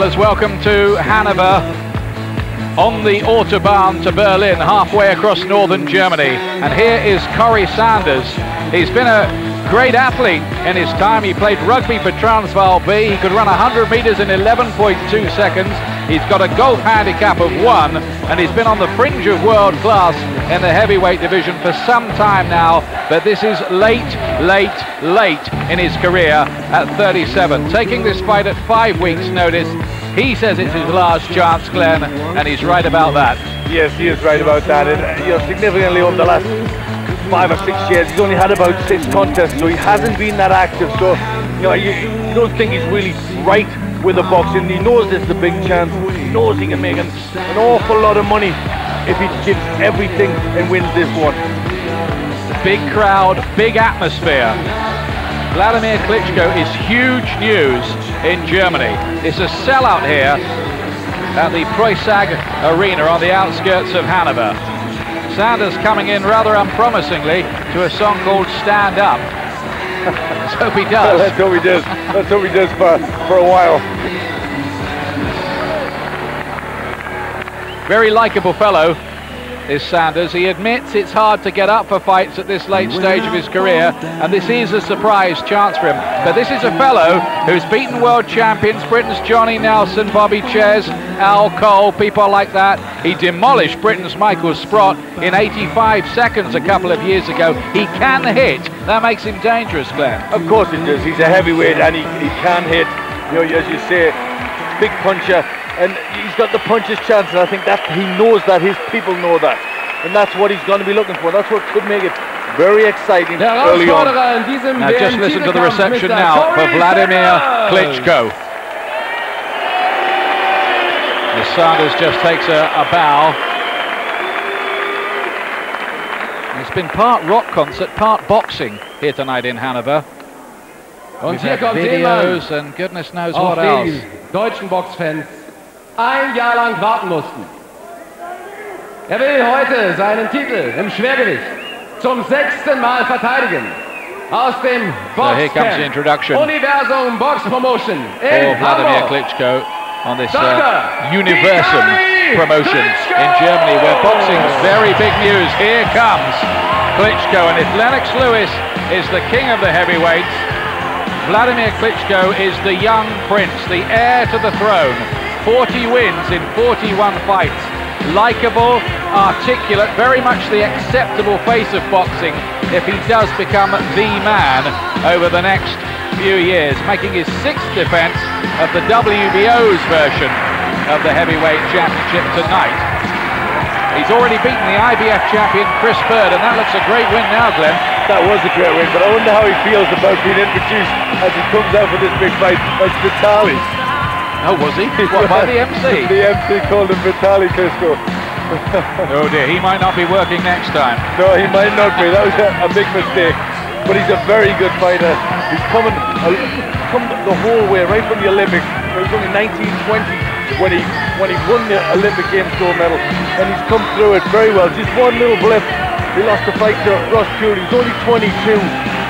Welcome to Hanover on the Autobahn to Berlin, halfway across northern Germany. And here is Corri Sanders. He's been a great athlete in his time. He played rugby for Transvaal B. He could run 100 meters in 11.2 seconds. He's got a golf handicap of 1, and he's been on the fringe of world class in the heavyweight division for some time now. But this is late in his career at 37. Taking this fight at 5 weeks' notice. He says it's his last chance, Glenn, and he's right about that. Yes, he is right about that. And significantly over the last 5 or 6 years, he's only had about 6 contests, so he hasn't been that active. So, you don't think he's really right with the boxing. He knows this is a big chance. He knows he can make an awful lot of money if he gives everything and wins this one. Big crowd, big atmosphere. Vladimir Klitschko is huge news in Germany. It's a sellout here at the Preusag Arena on the outskirts of Hanover. Sanders coming in rather unpromisingly to a song called Stand Up. Let's hope he does. Let's hope he does. Let's hope he does for a while. Very likeable fellow is Sanders. He admits it's hard to get up for fights at this late stage of his career, and this is a surprise chance for him. But this is a fellow who's beaten world champions, Britain's Johnny Nelson, Bobby Ches, Al Cole, people like that. He demolished Britain's Michael Sprott in 85 seconds a couple of years ago. He can hit. That makes him dangerous, Glenn. Of course it does. He's a heavyweight and he can hit. As you say, big puncher. And he's got the puncher's chance, and I think that he knows that, his people know that. And that's what he's going to be looking for. That's what could make it very exciting early on. Now just listen to the reception now for Vladimir Klitschko. As Sanders just takes a bow. It's been part rock concert, part boxing here tonight in Hanover. Und hier kommt videos and goodness knows what else. Die deutschen Boxfans ein Jahr lang warten mussten. Er will heute seinen Titel im Schwergewicht zum 6. Mal verteidigen. Aus dem Boxcamp Universum Box Promotion in Vladimir Klitschko on this Universum promotion in Germany, where boxing's very big news. Here comes Klitschko, and if Lennox Lewis is the king of the heavyweights, Vladimir Klitschko is the young prince, the heir to the throne. 40 wins in 41 fights. Likeable, articulate, very much the acceptable face of boxing if he does become the man over the next few years, making his 6th defense of the WBO's version of the heavyweight championship tonight. He's already beaten the IBF champion Chris Bird, and that looks a great win now, Glenn. That was a great win, but I wonder how he feels about being introduced as he comes out for this big fight as Vitaly. Oh, was he? What, by the MC? The MC called him Vitaly Klitschko. Oh dear, he might not be working next time. No, he might not be. That was a big mistake. But he's a very good fighter. He's come the whole way, right from the Olympics. It was only 1920 when he won the Olympic Games gold medal, and he's come through it very well. Just one little blip. He lost the fight to Ross Purity. He's only 22.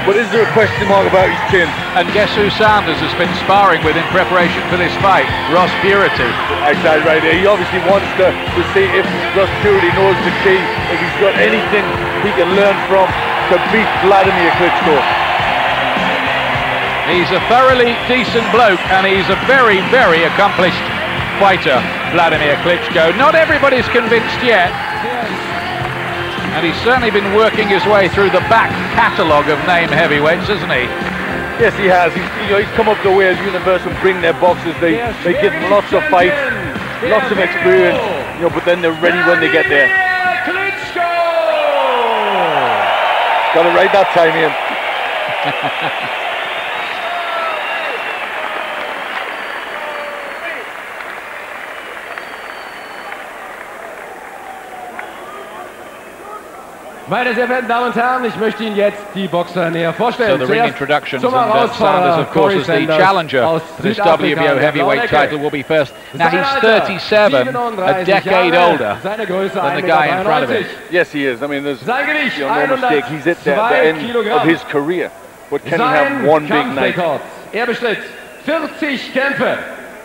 But is there a question mark about his chin? And guess who Sanders has been sparring with in preparation for this fight? Ross Purity. Exactly right. He obviously wants to see if Ross Purity knows the key, if he's got anything he can learn from to beat Vladimir Klitschko. He's a thoroughly decent bloke, and he's a very, very accomplished fighter, Vladimir Klitschko. Not everybody's convinced yet. And he's certainly been working his way through the back catalogue of name heavyweights, hasn't he? Yes, he has. He's come up the way as Universal bring their boxers. They give them lots of fights, lots of experience, but then they're ready when they get there. Got it right that time, Ian. Meine sehr verehrten Damen und Herren, ich möchte Ihnen jetzt die Boxer näher vorstellen. So the ring introductions, and Sanders, of course, as the challenger for this WBO heavyweight title, will be first. Now he's 37, a decade older than the guy in front of him. Yes, he is. I mean, there's no mistake. He's at the end of his career. But can he have one big night? Er bestritt 40 Kämpfe.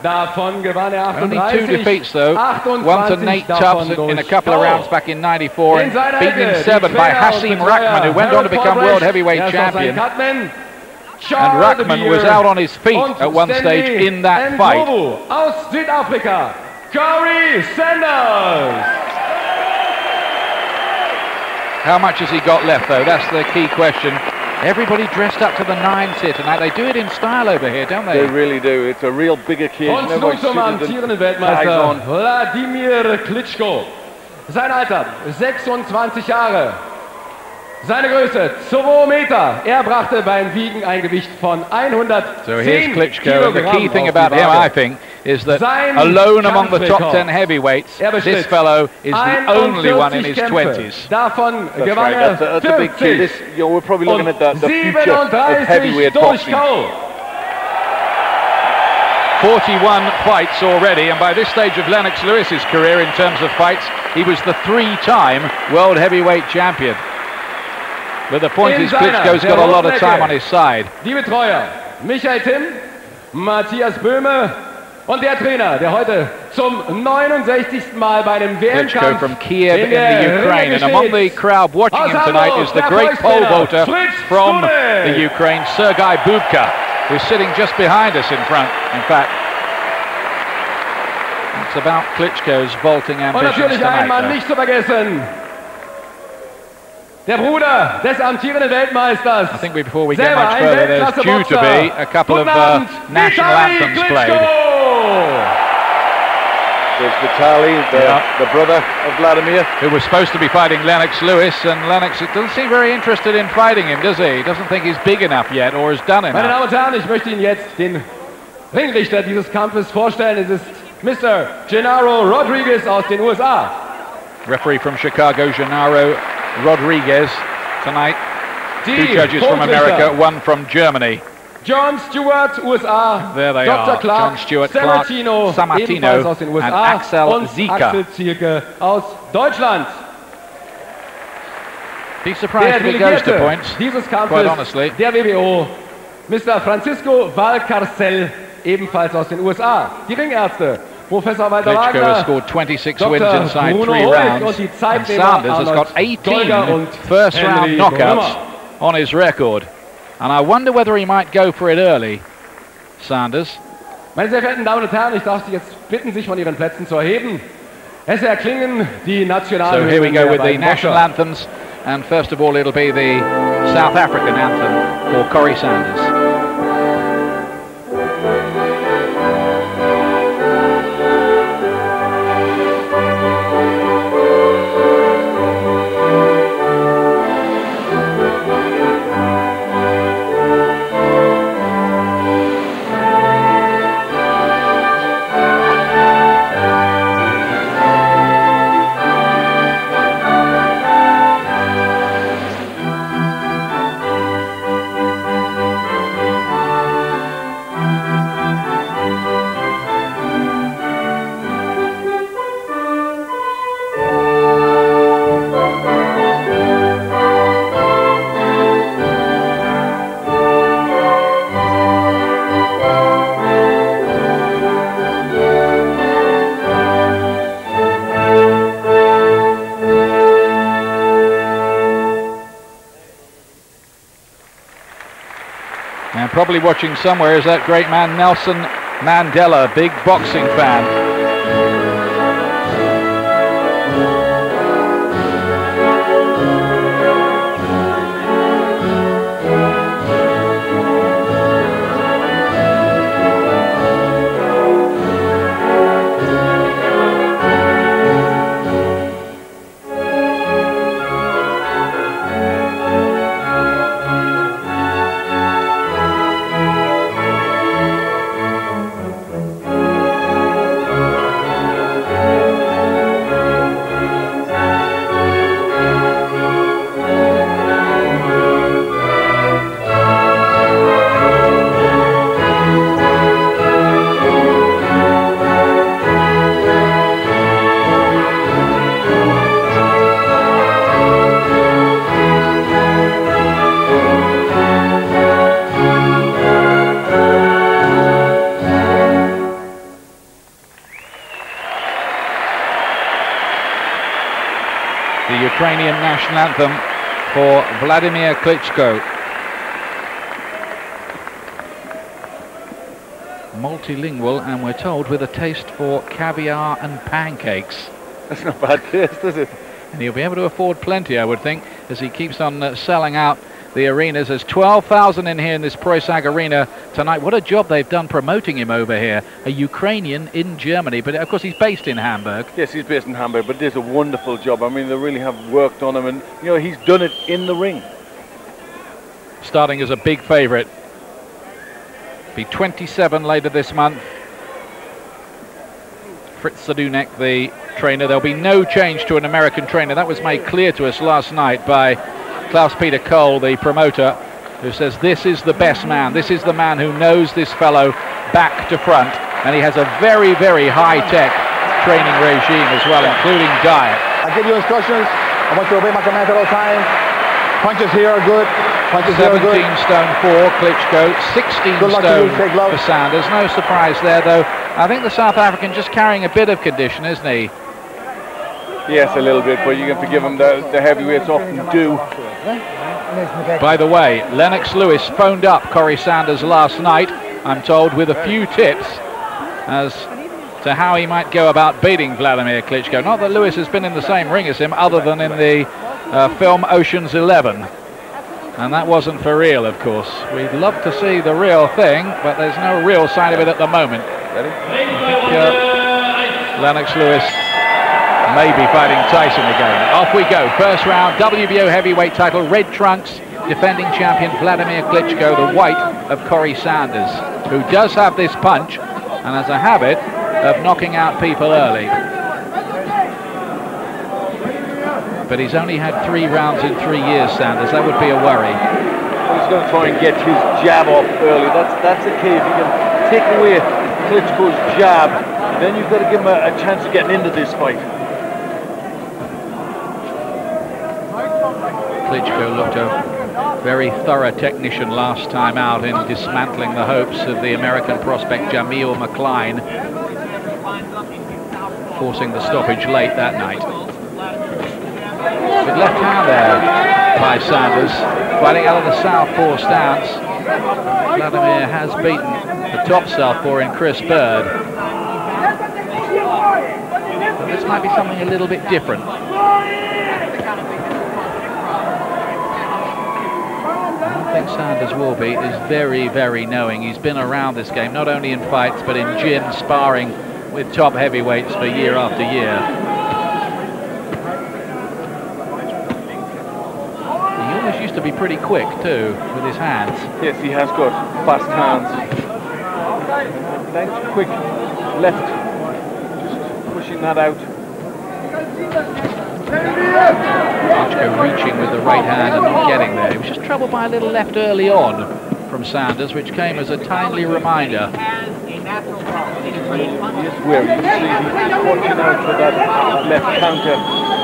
Davon gewann er Only 38. 2 defeats though. One to Nate Tubbs in a couple of rounds back in '94, and beaten in 7 by Hasim Rahman, who went on to become world heavyweight champion. And Rahman was out on his feet at one stage in that fight. Aus Südafrika, Korri Sanders. How much has he got left though? That's the key question. Everybody dressed up to the nines here tonight. They do it in style over here, don't they? They really do. It's a real big occasion. Und nun zum amtierenden Weltmeister Wladimir Klitschko. Sein Alter 26 Jahre. Seine Größe 2 Meter. Er brachte beim Wiegen ein Gewicht von 110 So here's Klitschko, and the key thing auf about die him, Waage. I think, is that alone among the top 10 heavyweights, this fellow is the only one in his 20s. Davon That's gewann right. That's a big key. This, we're probably looking at the future of heavyweight boxing. 41 fights already, and by this stage of Lennox Lewis's career in terms of fights, he was the 3-time world heavyweight champion. But the point is, Klitschko's got a lot of time on his side. Die Betreuer, Michael Timm, Matthias Böhme und der Trainer, der heute zum 69. Mal bei einem Klitschko WM-Kampf from Kiev in the Ukraine, and among the crowd watching him tonight is the great pole vaulter from the Ukraine, Sergei Bubka, who's sitting just behind us in front, in fact. It's about Klitschko's vaulting Und ambitions natürlich ein Mann tonight. nicht zu vergessen. Der Bruder des amtierenden Weltmeisters. I think before we get much further, there's due to be a couple of national anthems played. There's Vitaly, the brother of Vladimir. Who was supposed to be fighting Lennox Lewis, and Lennox doesn't seem very interested in fighting him, does he? He doesn't think he's big enough yet, or has done Meine enough. Damen und Herren, ich möchte Ihnen jetzt den Ringrichter dieses Kampfes vorstellen. Es ist Mr. Gennaro Rodriguez aus den USA. Referee from Chicago, Gennaro Rodriguez tonight. Two judges from America, one from Germany. John Stewart, USA. There they Dr. are. Clark, John Stewart, Clark, Sammartino, aus den USA, and Axel und Zika. Axel Zierke aus Deutschland. Be surprised if it goes to points, dieses quite Kampfes, honestly. der WBO, Mr. Francisco Valcarcel, ebenfalls aus den USA. Die Ringärzte, Professor Walter Klitschko has Wagner, scored 26 Dr. wins inside Bruno 3 Honig rounds, und die and Zeitnehmer Sanders has got Arnold 18 Golger und first-round Henry knockouts Brummer. on his record. And I wonder whether he might go for it early, Sanders. Meine sehr verehrten Damen und Herren, ich darf Sie jetzt bitten, sich von Ihren Plätzen zu erheben. Es erklingen die So Nationalhymnen here we go der with the beiden national Boxer. anthems, and first of all it'll be the South African anthem for Corri Sanders. And probably watching somewhere is that great man Nelson Mandela, big boxing fan. the Ukrainian national anthem for Vladimir Klitschko. Multilingual, and we're told with a taste for caviar and pancakes. That's not bad taste, is it? And he'll be able to afford plenty, I would think, as he keeps on selling out the arenas. There's 12,000 in here in this Proisag arena tonight. What a job they've done promoting him over here. A Ukrainian in Germany, but of course he's based in Hamburg. Yes, he's based in Hamburg, but it is a wonderful job. I mean, they really have worked on him, and you know, he's done it in the ring. Starting as a big favourite. Be 27 later this month. Fritz Sadunek, the trainer. There'll be no change to an American trainer. That was made clear to us last night by Klaus-Peter Kohl, the promoter, who says this is the best man. This is the man who knows this fellow back to front. And he has a very, very high-tech training regime as well, including diet. I give you instructions. I want you to obey my commands at all times. Punches here are good. 17 stone for Klitschko, 16 stone for Sanders. No surprise there, though. I think the South African just carrying a bit of condition, isn't he? Yes, a little bit, but you can forgive him. The heavyweights often do. By the way, Lennox Lewis phoned up Corri Sanders last night, I'm told, with a few tips as to how he might go about beating Vladimir Klitschko. Not that Lewis has been in the same ring as him, other than in the film Ocean's 11. And that wasn't for real, of course. We'd love to see the real thing, but there's no real sign of it at the moment. Lennox Lewis may be fighting Tyson again. Off we go. First round, WBO heavyweight title, red trunks, defending champion Vladimir Klitschko, the white of Corri Sanders, who does have this punch and has a habit of knocking out people early. But he's only had 3 rounds in 3 years, Sanders. That would be a worry. Well, he's going to try and get his jab off early. That's the key. If you can take away Klitschko's jab, then you've got to give him a chance of getting into this fight. Klitschko looked a very thorough technician last time out in dismantling the hopes of the American prospect Jamil McCline, forcing the stoppage late that night. Good left hand there by Sanders, fighting out of the southpaw stance. Vladimir has beaten the top southpaw in Chris Bird. But this might be something a little bit different. One thing Sanders will be is very, very knowing. He's been around this game, not only in fights, but in gym sparring with top heavyweights for year after year. Used to be pretty quick too with his hands. Yes, he has got fast hands. Thanks, quick left, just pushing that out. Klitschko reaching with the right hand and not getting there. He was just troubled by a little left early on from Sanders, which came as a timely reminder. Yes, where you see he's watching out for that left counter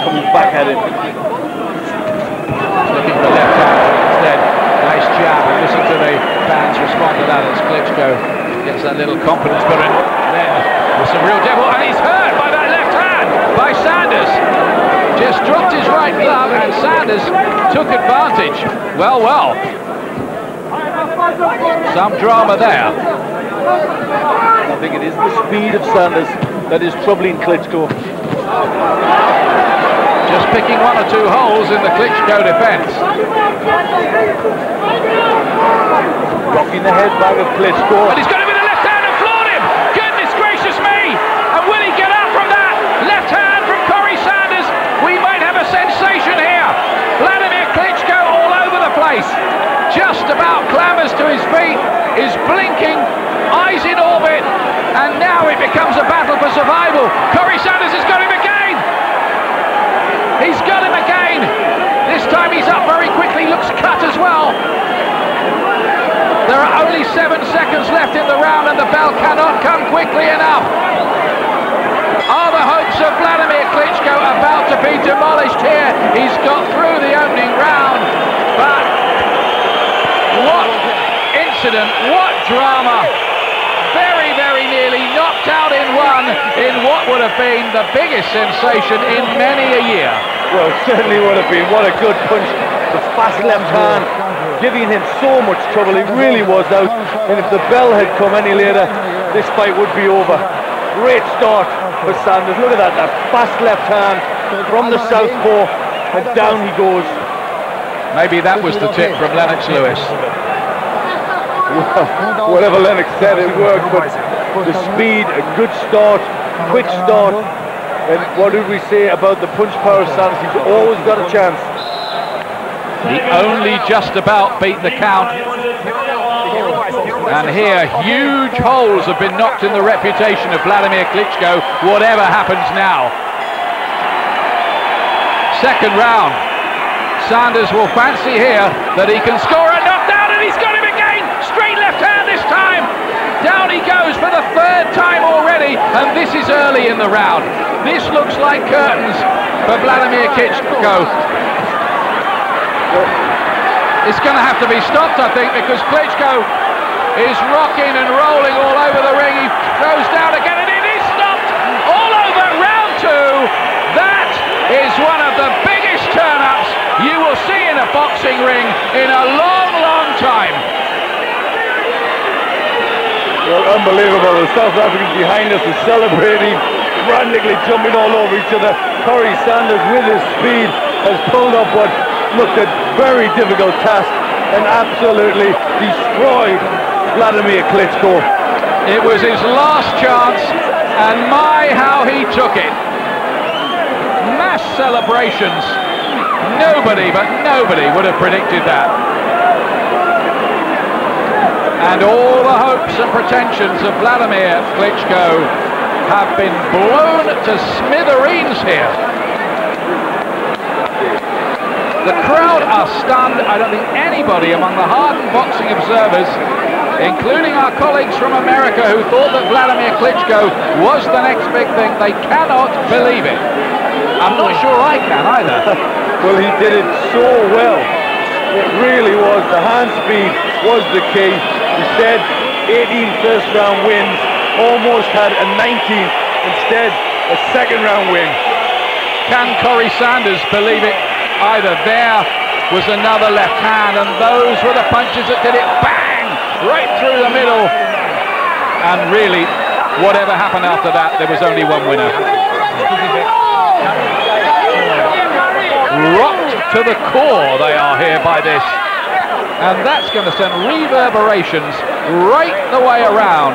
coming back at him. Looking for the left hand instead. Nice jab. And listen to the fans respond to that as Klitschko gets that little confidence put in there with some real devil. And he's hurt by that left hand by Sanders. Just dropped his right glove and Sanders took advantage. Well, well. Some drama there. I think it is the speed of Sanders that is troubling Klitschko. Just picking 1 or 2 holes in the Klitschko defense. Rocking the head back of Klitschko. And he's got him with the left hand and floored him. Goodness gracious me. And will he get up from that left hand from Corri Sanders? We might have a sensation here. Vladimir Klitschko all over the place. Just about clambers to his feet, is blinking, eyes in orbit, and now it becomes a battle for survival. Corri Sanders has got him again. He's got him again. This time he's up very quickly, looks cut as well. There are only 7 seconds left in the round and the bell cannot come quickly enough. Are the hopes of Vladimir Klitschko about to be demolished here? He's got through the opening round, but what incident, what drama. Very, very nearly knocked out in one in what would have have been the biggest sensation in many a year. Well, certainly would have been. What a good punch. The fast left hand, giving him so much trouble. He really was out. And if the bell had come any later, this fight would be over. Great start for Sanders. Look at that, that fast left hand from the southpaw, and down he goes. Maybe that was the tip from Lennox Lewis. Well, whatever Lennox said, it worked, but the speed, a good start, quick start. And what did we say about the punch power of Sanders? He's always got a chance. He only just about beat the count. And here, huge holes have been knocked in the reputation of Vladimir Klitschko, whatever happens now. Second round. Sanders will fancy here that he can score a knockdown, and he's got him again! Straight left hand this time! Down he goes for the third time already, and this is early in the round. This looks like curtains for Vladimir Klitschko. It's going to have to be stopped, I think, because Klitschko is rocking and rolling all over the ring. He goes down again, and it is stopped all over round two. That is one of the biggest turn-ups you will see in a boxing ring in a long, long time. Well, unbelievable. The South Africans behind us are celebrating, frantically jumping all over each other. Corri Sanders, with his speed, has pulled up what looked a very difficult task and absolutely destroyed Vladimir Klitschko. It was his last chance, and my, how he took it. Mass celebrations. Nobody, but nobody would have predicted that. And all the hopes and pretensions of Vladimir Klitschko have been blown to smithereens here. The crowd are stunned. I don't think anybody among the hardened boxing observers, including our colleagues from America who thought that Vladimir Klitschko was the next big thing, they cannot believe it. I'm not sure I can either. Well, he did it so well. It really was. The hand speed was the key. He said 18 first round wins, almost had a 19th, instead a second round win. Can Corri Sanders believe it? Either there was another left hand, and those were the punches that did it. Bang! Right through the middle. And really, whatever happened after that, there was only one winner. Rocked to the core they are here by this. And that's going to send reverberations right the way around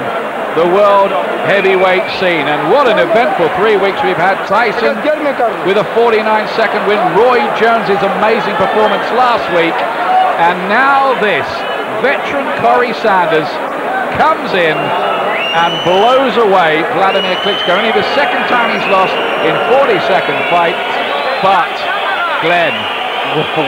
the world heavyweight scene. And what an eventful 3 weeks we've had. Tyson with a 49-second win. Roy Jones's amazing performance last week. And now this. Veteran Corri Sanders comes in and blows away Vladimir Klitschko. Only the second time he's lost in 40-second fight. But, Glenn,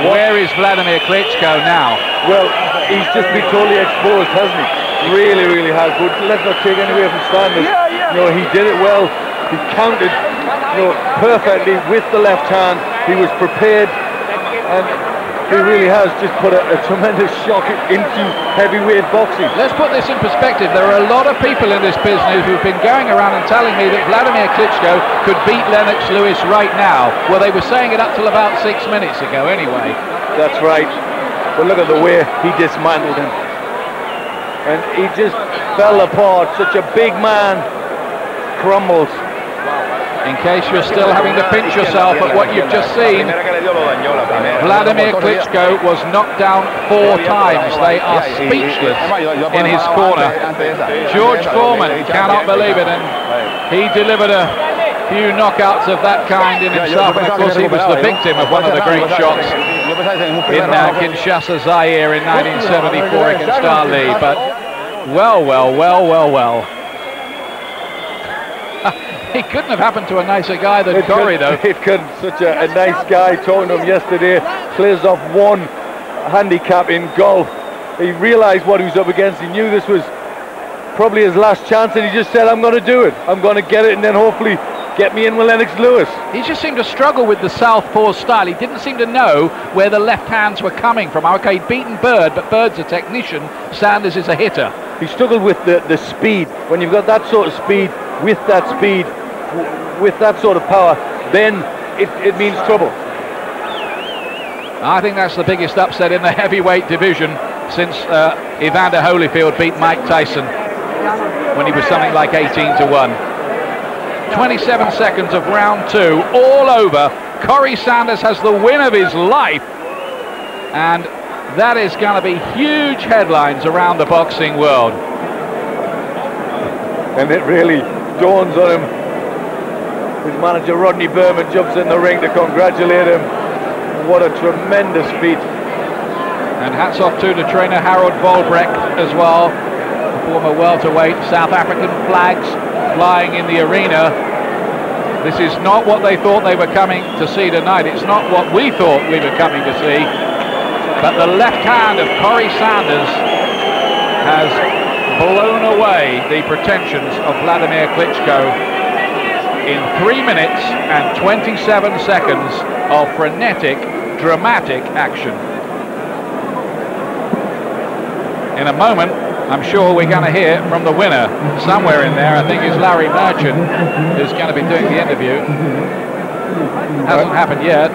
where is Vladimir Klitschko now? Well, he's just been totally exposed, hasn't he? Really, really has. But let's not take any away from Sanders. You know, he did it well. He counted, you know, perfectly with the left hand. He was prepared, and he really has just put a tremendous shock into heavyweight boxing. Let's put this in perspective. There are a lot of people in this business who've been going around and telling me that Vladimir Klitschko could beat Lennox Lewis right now. Well, they were saying it up till about 6 minutes ago anyway. That's right. But look at the way he dismantled him. And he just fell apart. Such a big man crumbles. In case you're still having to pinch yourself at what you've just seen, Vladimir Klitschko was knocked down 4 times. They are speechless in his corner. George Foreman cannot believe it, and he delivered a few knockouts of that kind in himself. And of course, he was the victim of one of the great shots in Kinshasa, Zaire in 1974 against Ali. But well. It couldn't have happened to a nicer guy than Corri, though. It couldn't. Such a nice guy. Talking to him yesterday, clears off 1 handicap in golf. He realised what he was up against. He knew this was probably his last chance, and he just said, I'm going to do it. I'm going to get it, and then hopefully get me in with Lennox Lewis. He just seemed to struggle with the southpaw style. He didn't seem to know where the left hands were coming from. Okay, he'd beaten Bird, but Bird's a technician. Sanders is a hitter. He struggled with the speed. When you've got that sort of speed, with that speed, with that sort of power, then it means trouble. I think that's the biggest upset in the heavyweight division since Evander Holyfield beat Mike Tyson when he was something like 18-1. 27 seconds of round 2, all over. Corri Sanders has the win of his life, and that is going to be huge headlines around the boxing world. And it really dawns on him. His manager Rodney Berman jumps in the ring to congratulate him. What a tremendous feat. And hats off to the trainer Harold Volbrecht as well, the former welterweight. South African flags flying in the arena. This is not what they thought they were coming to see tonight. It's not what we thought we were coming to see. But the left hand of Corri Sanders has blown away the pretensions of Vladimir Klitschko in 3 minutes and 27 seconds of frenetic, dramatic action. In a moment, I'm sure we're going to hear from the winner. Somewhere in there, I think, is Larry Merchant, who's going to be doing the interview. Hasn't happened yet.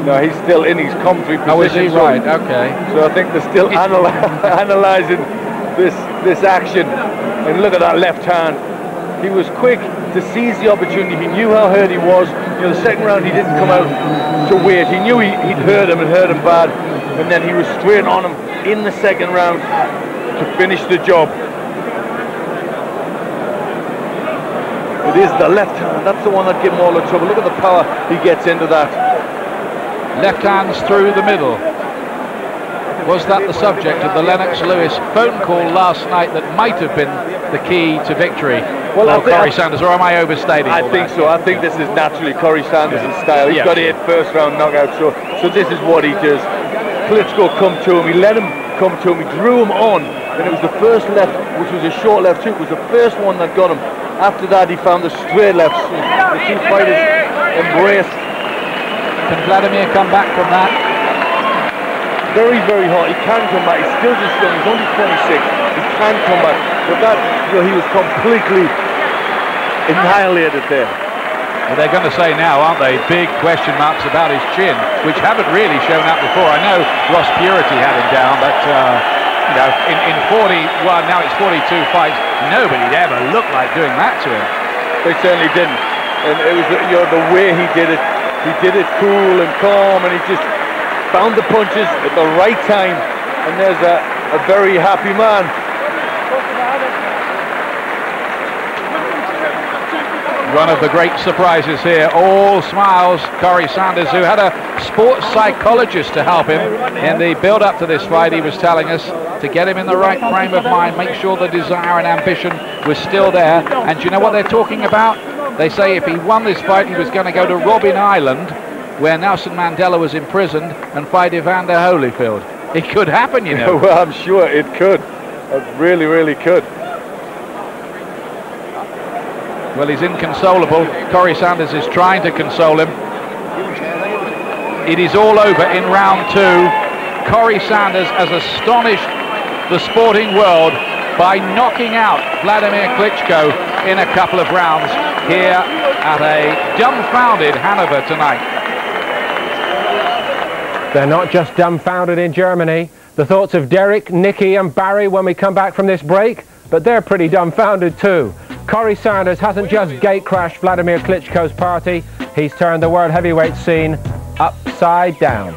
No, he's still in his commentary position. Oh, is he? Right, okay. So I think they're still analysing this action. And look at that left hand. He was quick to seize the opportunity. He knew how hurt he was. You know, the second round he didn't come out to wait. He knew he'd hurt him and hurt him bad. And then he was straight on him in the second round to finish the job. It is the left hand. That's the one that gave him all the trouble. Look at the power he gets into that. Left hands through the middle. Was that the subject of the Lennox Lewis phone call last night that might have been the key to victory for Corri Sanders, or am I overstating? I think so. I think this is naturally Corri Sanders' style. He's got 8 first-round knockouts, so this is what he does. Klitschko come to him. He let him come to him. He drew him on, and it was the first left, which was a short left too. It was the first one that got him. After that, he found the straight lefts. The two fighters embraced. Can Vladimir come back from that? Very, very hard. He can come back. He's still just young. He's only 26. He can come back. But that, you know, he was completely annihilated there. Well, they're going to say now, aren't they, big question marks about his chin, which haven't really shown up before. I know Ross Purity had him down, but you know, in 41, now it's 42 fights, nobody'd ever looked like doing that to him. They certainly didn't. And it was, you know, the way he did it cool and calm, and he just found the punches at the right time. And there's a very happy man. One of the great surprises here, all smiles, Corri Sanders, who had a sports psychologist to help him in the build-up to this fight. He was telling us to get him in the right frame of mind, make sure the desire and ambition was still there. And do you know what they're talking about? They say if he won this fight, he was going to go to Robben Island, where Nelson Mandela was imprisoned, and fight Evander Holyfield. It could happen, you know. Well, I'm sure it could. It really, really could. Well, he's inconsolable. Corri Sanders is trying to console him. It is all over in round 2. Corri Sanders has astonished the sporting world by knocking out Vladimir Klitschko in a couple of rounds here at a dumbfounded Hanover tonight. They're not just dumbfounded in Germany. The thoughts of Derek, Nicky and Barry when we come back from this break, but they're pretty dumbfounded too. Corri Sanders hasn't just gate-crashed Vladimir Klitschko's party, he's turned the world heavyweight scene upside down.